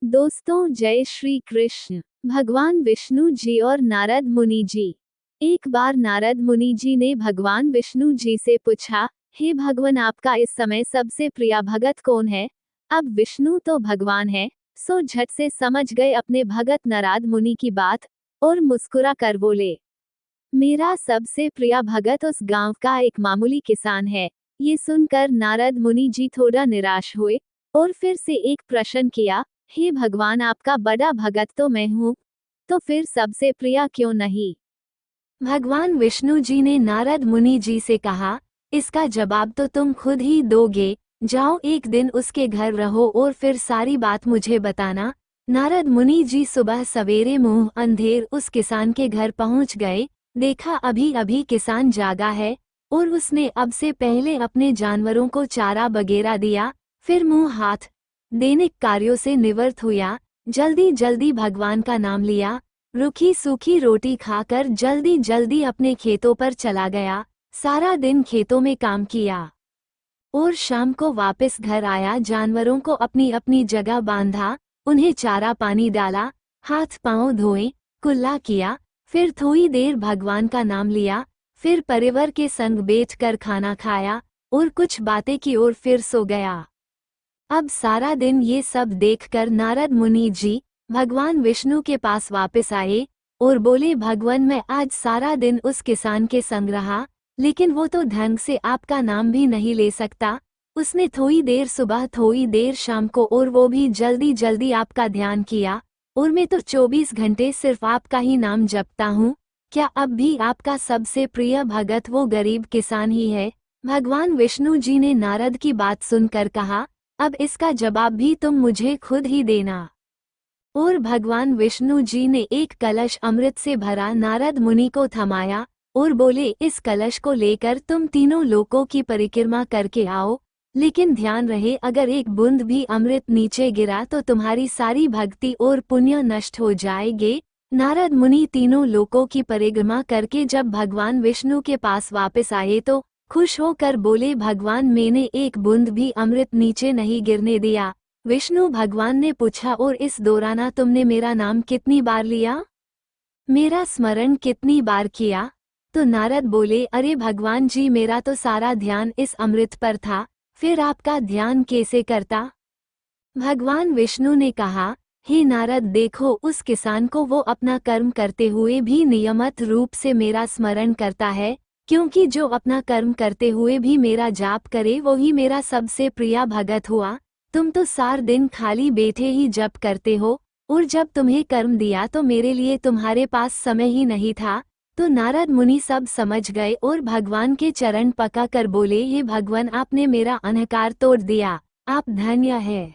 दोस्तों जय श्री कृष्ण। भगवान विष्णु जी और नारद मुनि जी। एक बार नारद मुनि जी ने भगवान विष्णु जी से पूछा, हे भगवान, आपका इस समय सबसे प्रिय भगत कौन है? अब विष्णु तो भगवान है, सो झट से समझ गए अपने भगत नारद मुनि की बात और मुस्कुरा कर बोले, मेरा सबसे प्रिय भगत उस गांव का एक मामूली किसान है। ये सुनकर नारद मुनि जी थोड़ा निराश हुए और फिर से एक प्रश्न किया, हे भगवान, आपका बड़ा भगत तो मैं हूँ, तो फिर सबसे प्रिय क्यों नहीं? भगवान विष्णु जी ने नारद मुनि जी से कहा, इसका जवाब तो तुम खुद ही दोगे। जाओ एक दिन उसके घर रहो और फिर सारी बात मुझे बताना। नारद मुनि जी सुबह सवेरे मुंह अंधेर उस किसान के घर पहुंच गए। देखा अभी अभी किसान जागा है और उसने अब से पहले अपने जानवरों को चारा वगैरह दिया, फिर मुंह हाथ दैनिक कार्यों से निवृत्त हुआ। जल्दी जल्दी भगवान का नाम लिया, रूखी सूखी रोटी खाकर जल्दी जल्दी अपने खेतों पर चला गया। सारा दिन खेतों में काम किया और शाम को वापस घर आया। जानवरों को अपनी अपनी जगह बांधा, उन्हें चारा पानी डाला, हाथ पांव धोए, कुल्ला किया, फिर थोड़ी देर भगवान का नाम लिया, फिर परिवार के संग बैठकर खाना खाया और कुछ बातें की और फिर सो गया। अब सारा दिन ये सब देखकर नारद मुनि जी भगवान विष्णु के पास वापस आए और बोले, भगवान, मैं आज सारा दिन उस किसान के संग रहा, लेकिन वो तो ढंग से आपका नाम भी नहीं ले सकता। उसने थोड़ी देर सुबह थोड़ी देर शाम को, और वो भी जल्दी जल्दी आपका ध्यान किया, और मैं तो 24 घंटे सिर्फ आपका ही नाम जपता हूँ। क्या अब भी आपका सबसे प्रिय भगत वो गरीब किसान ही है? भगवान विष्णु जी ने नारद की बात सुनकर कहा, अब इसका जवाब भी तुम मुझे खुद ही देना। और भगवान विष्णु जी ने एक कलश अमृत से भरा नारद मुनि को थमाया और बोले, इस कलश को लेकर तुम तीनों लोकों की परिक्रमा करके आओ, लेकिन ध्यान रहे अगर एक बूंद भी अमृत नीचे गिरा तो तुम्हारी सारी भक्ति और पुण्य नष्ट हो जाएंगे। नारद मुनि तीनों लोकों की परिक्रमा करके जब भगवान विष्णु के पास वापस आए तो खुश होकर बोले, भगवान, मैंने एक बूंद भी अमृत नीचे नहीं गिरने दिया। विष्णु भगवान ने पूछा, और इस दौरान तुमने मेरा नाम कितनी बार लिया, मेरा स्मरण कितनी बार किया? तो नारद बोले, अरे भगवान जी, मेरा तो सारा ध्यान इस अमृत पर था, फिर आपका ध्यान कैसे करता? भगवान विष्णु ने कहा, हे नारद, देखो उस किसान को वो अपना कर्म करते हुए भी नियमित रूप से मेरा स्मरण करता है, क्योंकि जो अपना कर्म करते हुए भी मेरा जाप करे वो ही मेरा सबसे प्रिय भगत हुआ। तुम तो सार दिन खाली बैठे ही जप करते हो, और जब तुम्हें कर्म दिया तो मेरे लिए तुम्हारे पास समय ही नहीं था। तो नारद मुनि सब समझ गए और भगवान के चरण पकड़ कर बोले, हे भगवान, आपने मेरा अहंकार तोड़ दिया, आप धन्य है।